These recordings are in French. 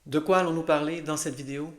De quoi allons-nous parler dans cette vidéo?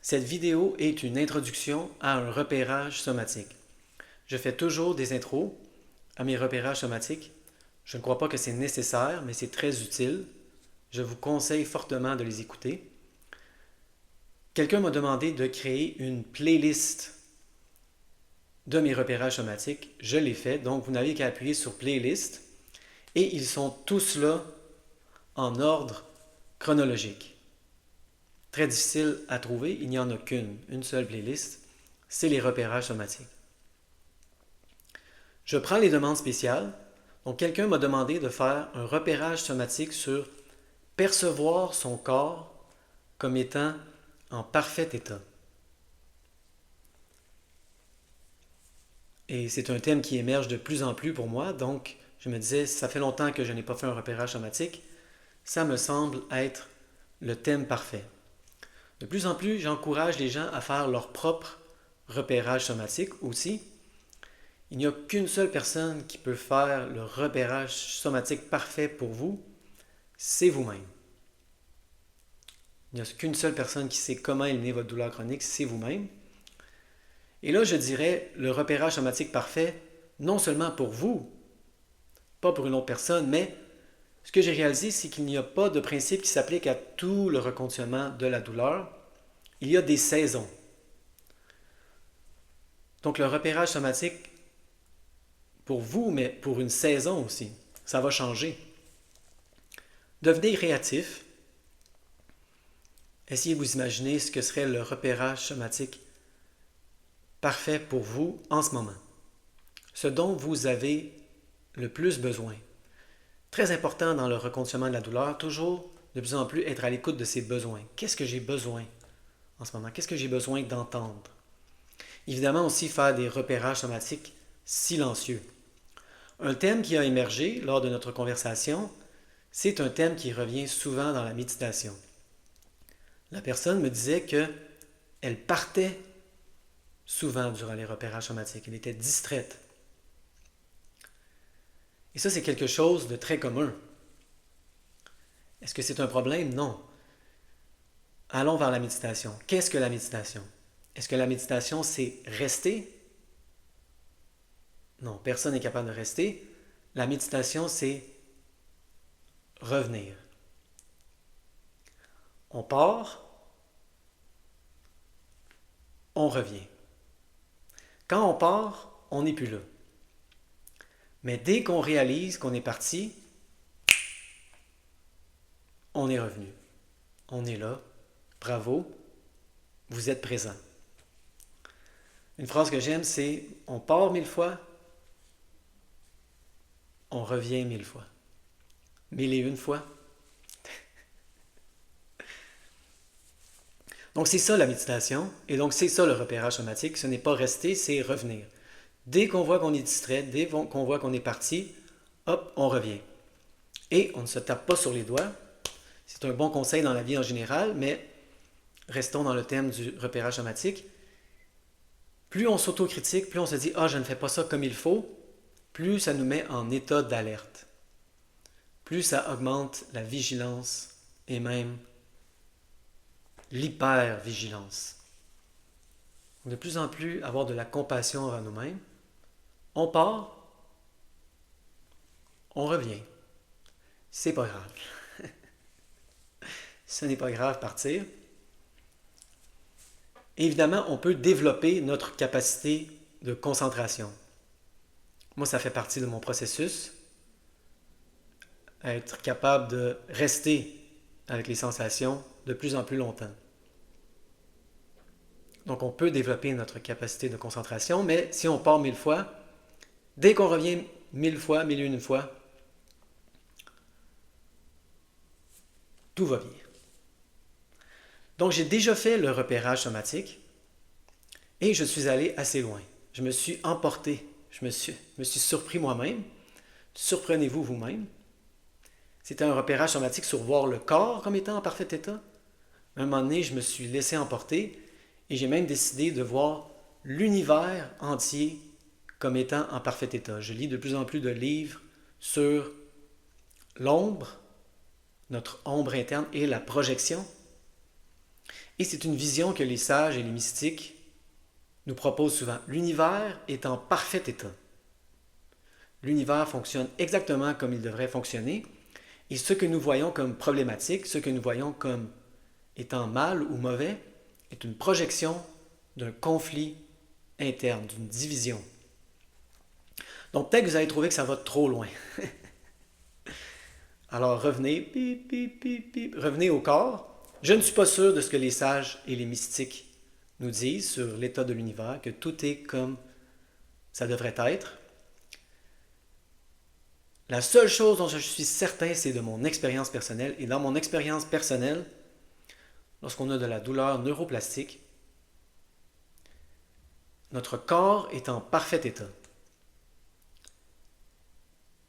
Cette vidéo est une introduction à un repérage somatique. Je fais toujours des intros à mes repérages somatiques. Je ne crois pas que c'est nécessaire, mais c'est très utile. Je vous conseille fortement de les écouter. Quelqu'un m'a demandé de créer une playlist de mes repérages somatiques. Je l'ai fait, donc vous n'avez qu'à appuyer sur playlist et ils sont tous là en ordre chronologique. Très difficile à trouver, il n'y en a une seule playlist, c'est les repérages somatiques. Je prends les demandes spéciales. Donc, quelqu'un m'a demandé de faire un repérage somatique sur percevoir son corps comme étant en parfait état. Et c'est un thème qui émerge de plus en plus pour moi, donc je me disais, ça fait longtemps que je n'ai pas fait un repérage somatique, ça me semble être le thème parfait. De plus en plus, j'encourage les gens à faire leur propre repérage somatique aussi. Il n'y a qu'une seule personne qui peut faire le repérage somatique parfait pour vous, c'est vous-même. Il n'y a qu'une seule personne qui sait comment éliminer votre douleur chronique, c'est vous-même. Et là, je dirais le repérage somatique parfait, non seulement pour vous, pas pour une autre personne, mais ce que j'ai réalisé, c'est qu'il n'y a pas de principe qui s'applique à tout le reconditionnement de la douleur. Il y a des saisons. Donc le repérage somatique, pour vous, mais pour une saison aussi, ça va changer. Devenez créatif. Essayez de vous imaginer ce que serait le repérage somatique parfait pour vous en ce moment. Ce dont vous avez le plus besoin. Très important dans le reconditionnement de la douleur, toujours de plus en plus être à l'écoute de ses besoins. Qu'est-ce que j'ai besoin en ce moment? Qu'est-ce que j'ai besoin d'entendre? Évidemment aussi faire des repérages somatiques silencieux. Un thème qui a émergé lors de notre conversation, c'est un thème qui revient souvent dans la méditation. La personne me disait qu'elle partait souvent durant les repérages somatiques. Elle était distraite. Et ça, c'est quelque chose de très commun. Est-ce que c'est un problème? Non. Allons vers la méditation. Qu'est-ce que la méditation? Est-ce que la méditation, c'est rester? Non, personne n'est capable de rester. La méditation, c'est revenir. On part, on revient. Quand on part, on n'est plus là. Mais dès qu'on réalise qu'on est parti, on est revenu. On est là. Bravo, vous êtes présent. Une phrase que j'aime, c'est on part 1000 fois, on revient 1000 fois. 1001 fois. Donc c'est ça la méditation, et donc c'est ça le repérage somatique. Ce n'est pas rester, c'est revenir. Dès qu'on voit qu'on est distrait, dès qu'on voit qu'on est parti, hop, on revient. Et on ne se tape pas sur les doigts. C'est un bon conseil dans la vie en général, mais restons dans le thème du repérage somatique. Plus on s'autocritique, plus on se dit « Ah, je ne fais pas ça comme il faut », plus ça nous met en état d'alerte. Plus ça augmente la vigilance et même l'hypervigilance. De plus en plus avoir de la compassion envers nous-mêmes. On part, on revient. C'est pas grave. Ce n'est pas grave partir. Évidemment, on peut développer notre capacité de concentration. Moi, ça fait partie de mon processus. Être capable de rester avec les sensations de plus en plus longtemps. Donc, on peut développer notre capacité de concentration, mais si on part 1000 fois, dès qu'on revient 1000 fois, 1001 fois, tout va bien. Donc, j'ai déjà fait le repérage somatique et je suis allé assez loin. Je me suis emporté, je me suis surpris moi-même. Surprenez-vous vous-même. C'était un repérage somatique sur voir le corps comme étant en parfait état. À un moment donné, je me suis laissé emporter et j'ai même décidé de voir l'univers entier comme étant en parfait état. Je lis de plus en plus de livres sur l'ombre, notre ombre interne et la projection. Et c'est une vision que les sages et les mystiques nous proposent souvent. L'univers est en parfait état. L'univers fonctionne exactement comme il devrait fonctionner. Et ce que nous voyons comme problématique, ce que nous voyons comme étant mal ou mauvais, est une projection d'un conflit interne, d'une division. Donc peut-être que vous allez trouver que ça va trop loin. Alors revenez, revenez au corps. Je ne suis pas sûr de ce que les sages et les mystiques nous disent sur l'état de l'univers, que tout est comme ça devrait être. La seule chose dont je suis certain, c'est de mon expérience personnelle. Et dans mon expérience personnelle, lorsqu'on a de la douleur neuroplastique, notre corps est en parfait état.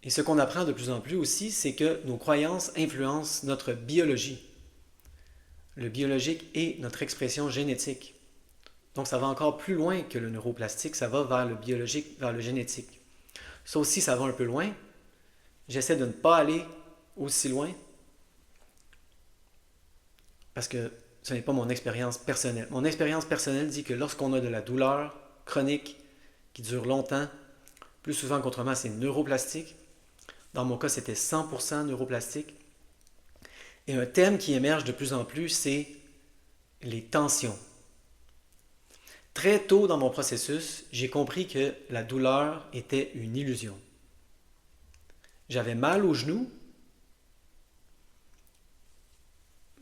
Et ce qu'on apprend de plus en plus aussi, c'est que nos croyances influencent notre biologie, le biologique et notre expression génétique. Donc ça va encore plus loin que le neuroplastique, ça va vers le biologique, vers le génétique. Ça aussi, ça va un peu loin. J'essaie de ne pas aller aussi loin parce que ce n'est pas mon expérience personnelle. Mon expérience personnelle dit que lorsqu'on a de la douleur chronique qui dure longtemps, plus souvent qu'autrement, c'est neuroplastique. Dans mon cas, c'était 100% neuroplastique. Et un thème qui émerge de plus en plus, c'est les tensions. Très tôt dans mon processus, j'ai compris que la douleur était une illusion. J'avais mal au genou,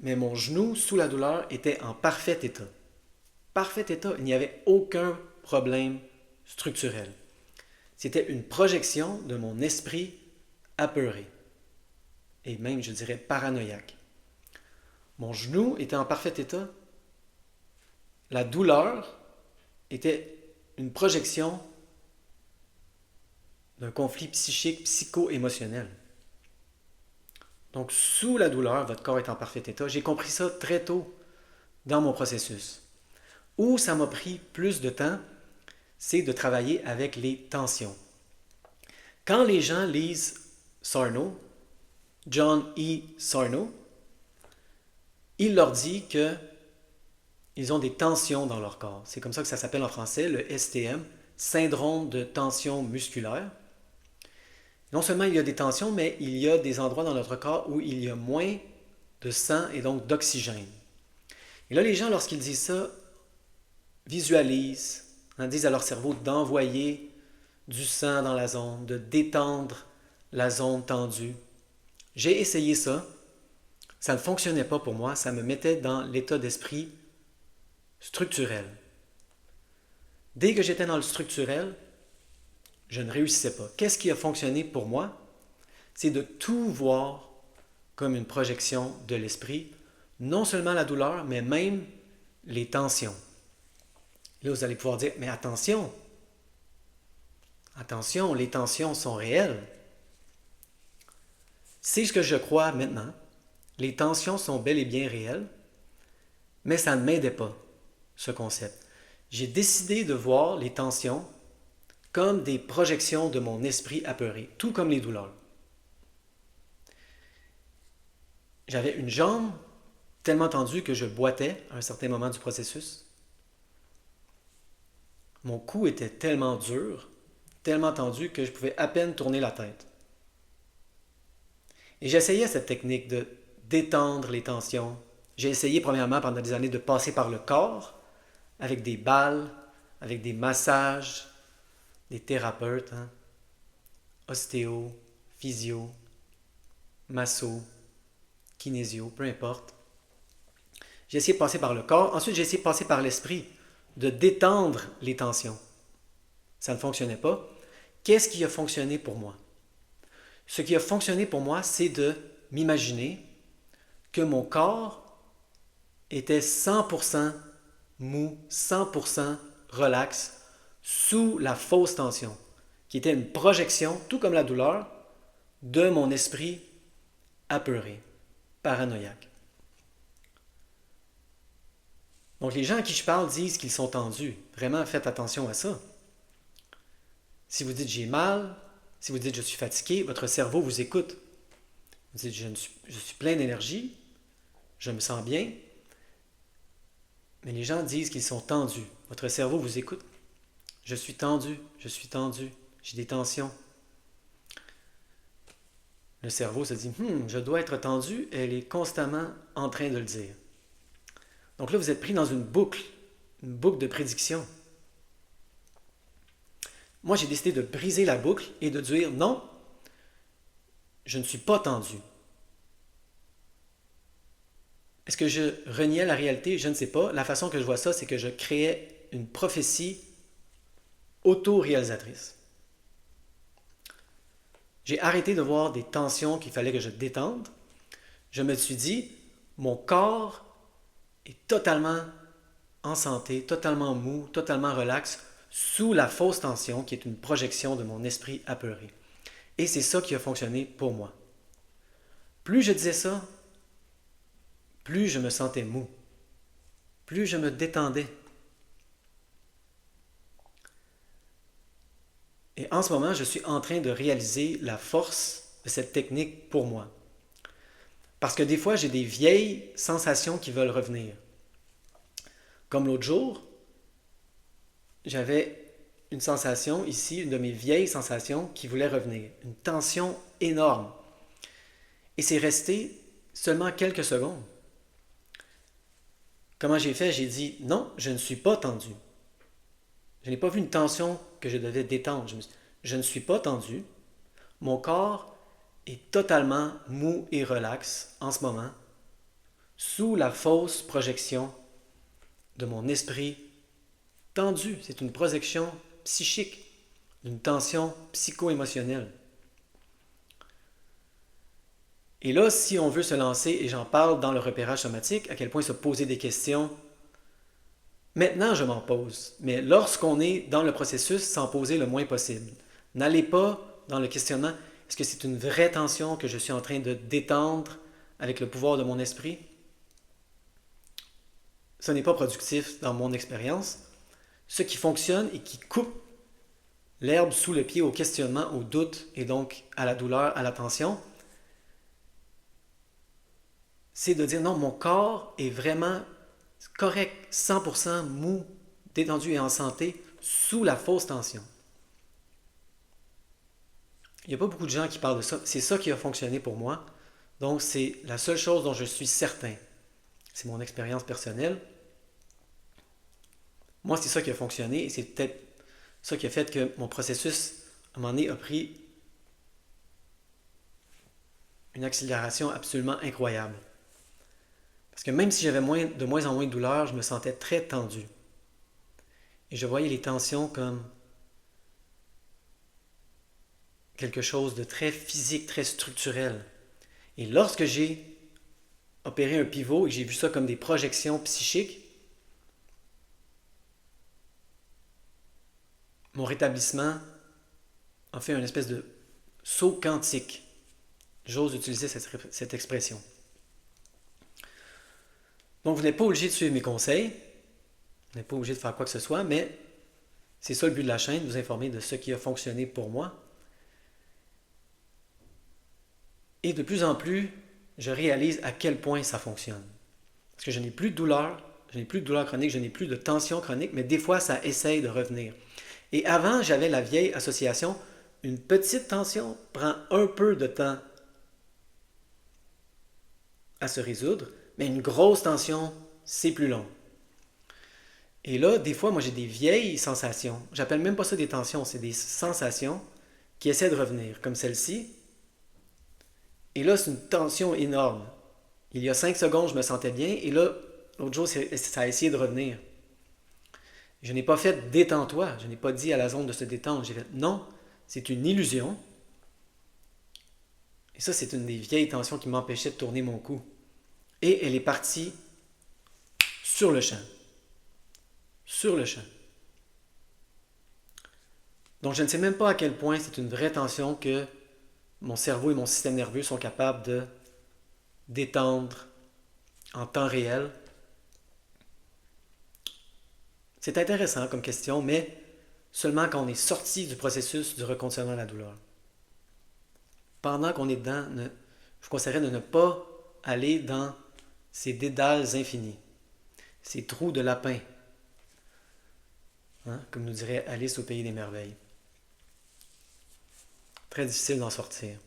mais mon genou, sous la douleur, était en parfait état. Parfait état, il n'y avait aucun problème structurel. C'était une projection de mon esprit apeuré, et même, je dirais, paranoïaque. Mon genou était en parfait état. La douleur était une projection d'un conflit psychique, psycho-émotionnel. Donc, sous la douleur, votre corps est en parfait état. J'ai compris ça très tôt dans mon processus. Où ça m'a pris plus de temps, c'est de travailler avec les tensions. Quand les gens lisent Sarno, John E. Sarno, il leur dit qu'ils ont des tensions dans leur corps. C'est comme ça que ça s'appelle en français, le STM, syndrome de tension musculaire. Non seulement il y a des tensions, mais il y a des endroits dans notre corps où il y a moins de sang et donc d'oxygène. Et là, les gens, lorsqu'ils disent ça, visualisent, disent à leur cerveau d'envoyer du sang dans la zone, de détendre la zone tendue. J'ai essayé ça. Ça ne fonctionnait pas pour moi. Ça me mettait dans l'état d'esprit structurel. Dès que j'étais dans le structurel, je ne réussissais pas. Qu'est-ce qui a fonctionné pour moi? C'est de tout voir comme une projection de l'esprit, non seulement la douleur, mais même les tensions. Là, vous allez pouvoir dire, mais attention, les tensions sont réelles. C'est ce que je crois maintenant. Les tensions sont bel et bien réelles, mais ça ne m'aidait pas, ce concept. J'ai décidé de voir les tensions comme des projections de mon esprit apeuré, tout comme les douleurs. J'avais une jambe tellement tendue que je boitais à un certain moment du processus. Mon cou était tellement dur, tellement tendu que je pouvais à peine tourner la tête. Et j'essayais cette technique de détendre les tensions. J'ai essayé premièrement pendant des années de passer par le corps, avec des balles, avec des massages, des thérapeutes, ostéo, physio, masso, kinésio, peu importe. J'ai essayé de passer par le corps. Ensuite, j'ai essayé de passer par l'esprit, de détendre les tensions. Ça ne fonctionnait pas. Qu'est-ce qui a fonctionné pour moi? Ce qui a fonctionné pour moi, c'est de m'imaginer que mon corps était 100% mou, 100% relax, sous la fausse tension, qui était une projection, tout comme la douleur, de mon esprit apeuré, paranoïaque. Donc les gens à qui je parle disent qu'ils sont tendus. Vraiment, faites attention à ça. Si vous dites j'ai mal, si vous dites je suis fatigué, votre cerveau vous écoute. Vous dites je suis plein d'énergie, je me sens bien. Mais les gens disent qu'ils sont tendus. Votre cerveau vous écoute. Je suis tendu, je suis tendu, j'ai des tensions. Le cerveau se dit, je dois être tendu, elle est constamment en train de le dire. Donc là, vous êtes pris dans une boucle de prédiction. Moi, j'ai décidé de briser la boucle et de dire, non, je ne suis pas tendu. Est-ce que je reniais la réalité? Je ne sais pas. La façon que je vois ça, c'est que je créais une prophétie auto-réalisatrice. J'ai arrêté de voir des tensions qu'il fallait que je détende. Je me suis dit, mon corps est totalement en santé, totalement mou, totalement relax, sous la fausse tension qui est une projection de mon esprit apeuré. Et c'est ça qui a fonctionné pour moi. Plus je disais ça, plus je me sentais mou, plus je me détendais. Et en ce moment, je suis en train de réaliser la force de cette technique pour moi. Parce que des fois, j'ai des vieilles sensations qui veulent revenir. Comme l'autre jour, j'avais une sensation ici, une de mes vieilles sensations qui voulait revenir. Une tension énorme. Et c'est resté seulement quelques secondes. Comment j'ai fait? J'ai dit, non, je ne suis pas tendu. Je n'ai pas vu une tension que je devais détendre. Je ne suis pas tendu. Mon corps est totalement mou et relax en ce moment, sous la fausse projection de mon esprit tendu. C'est une projection psychique, d'une tension psycho-émotionnelle. Et là, si on veut se lancer, et j'en parle dans le repérage somatique, à quel point se poser des questions, maintenant je m'en pose, mais lorsqu'on est dans le processus, s'en poser le moins possible. N'allez pas dans le questionnement, est-ce que c'est une vraie tension que je suis en train de détendre avec le pouvoir de mon esprit? Ce n'est pas productif dans mon expérience. Ce qui fonctionne et qui coupe l'herbe sous le pied au questionnement, au doute et donc à la douleur, à la tension, c'est de dire non, mon corps est vraiment correct, 100% mou, détendu et en santé, sous la fausse tension. Il n'y a pas beaucoup de gens qui parlent de ça. C'est ça qui a fonctionné pour moi. Donc, c'est la seule chose dont je suis certain. C'est mon expérience personnelle. Moi, c'est ça qui a fonctionné et c'est peut-être ça qui a fait que mon processus, à un moment donné, a pris une accélération absolument incroyable. Parce que même si j'avais de moins en moins de douleur, je me sentais très tendu. Et je voyais les tensions comme quelque chose de très physique, très structurel. Et lorsque j'ai opéré un pivot et que j'ai vu ça comme des projections psychiques, mon rétablissement a fait une espèce de saut quantique. J'ose utiliser cette expression. Donc, vous n'êtes pas obligé de suivre mes conseils, vous n'êtes pas obligé de faire quoi que ce soit, mais c'est ça le but de la chaîne, vous informer de ce qui a fonctionné pour moi. Et de plus en plus, je réalise à quel point ça fonctionne. Parce que je n'ai plus de douleur, je n'ai plus de douleur chronique, je n'ai plus de tension chronique, mais des fois, ça essaye de revenir. Et avant, j'avais la vieille association, une petite tension prend un peu de temps à se résoudre, mais une grosse tension, c'est plus long. Et là, des fois, moi, j'ai des vieilles sensations. J'appelle même pas ça des tensions, c'est des sensations qui essaient de revenir, comme celle-ci. Et là, c'est une tension énorme. Il y a 5 secondes, je me sentais bien, et là, l'autre jour, ça a essayé de revenir. Je n'ai pas fait détends-toi, je n'ai pas dit à la zone de se détendre. J'ai fait non, c'est une illusion. Et ça, c'est une des vieilles tensions qui m'empêchait de tourner mon cou. Et elle est partie sur le champ. Sur le champ. Donc, je ne sais même pas à quel point c'est une vraie tension que mon cerveau et mon système nerveux sont capables de détendre en temps réel. C'est intéressant comme question, mais seulement quand on est sorti du processus du reconditionnement de la douleur. Pendant qu'on est dedans, je vous conseillerais de ne pas aller dans ces dédales infinis. ces trous de lapin, hein, comme nous dirait Alice au pays des merveilles. Très difficile d'en sortir.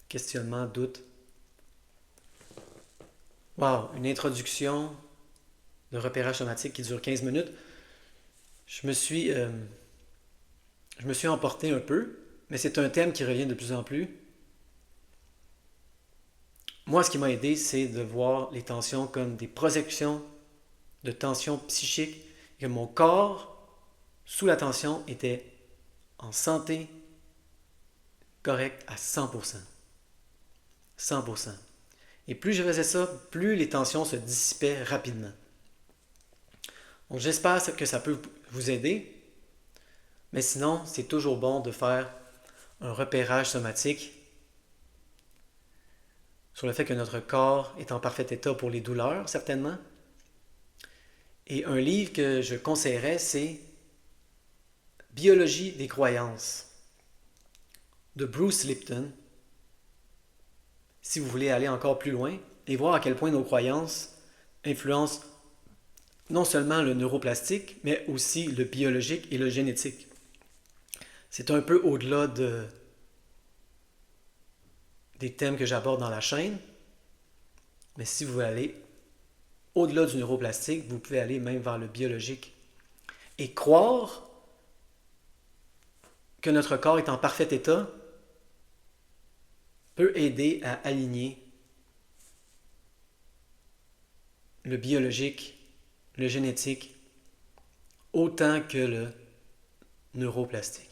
Questionnement, doute. Wow, une introduction de repérage somatique qui dure 15 minutes. Je me suis emporté un peu, mais c'est un thème qui revient de plus en plus. Moi, ce qui m'a aidé, c'est de voir les tensions comme des projections de tensions psychiques, et que mon corps, sous la tension, était en santé correcte à 100%. 100%. Et plus je faisais ça, plus les tensions se dissipaient rapidement. Donc j'espère que ça peut vous aider, mais sinon, c'est toujours bon de faire un repérage somatique sur le fait que notre corps est en parfait état pour les douleurs, certainement. Et un livre que je conseillerais, c'est Biologie des croyances de Bruce Lipton. Si vous voulez aller encore plus loin et voir à quel point nos croyances influencent non seulement le neuroplastique, mais aussi le biologique et le génétique. C'est un peu au-delà des thèmes que j'aborde dans la chaîne, mais si vous voulez aller au-delà du neuroplastique, vous pouvez aller même vers le biologique. Et croire que notre corps est en parfait état peut aider à aligner le biologique, le génétique, autant que le neuroplastique.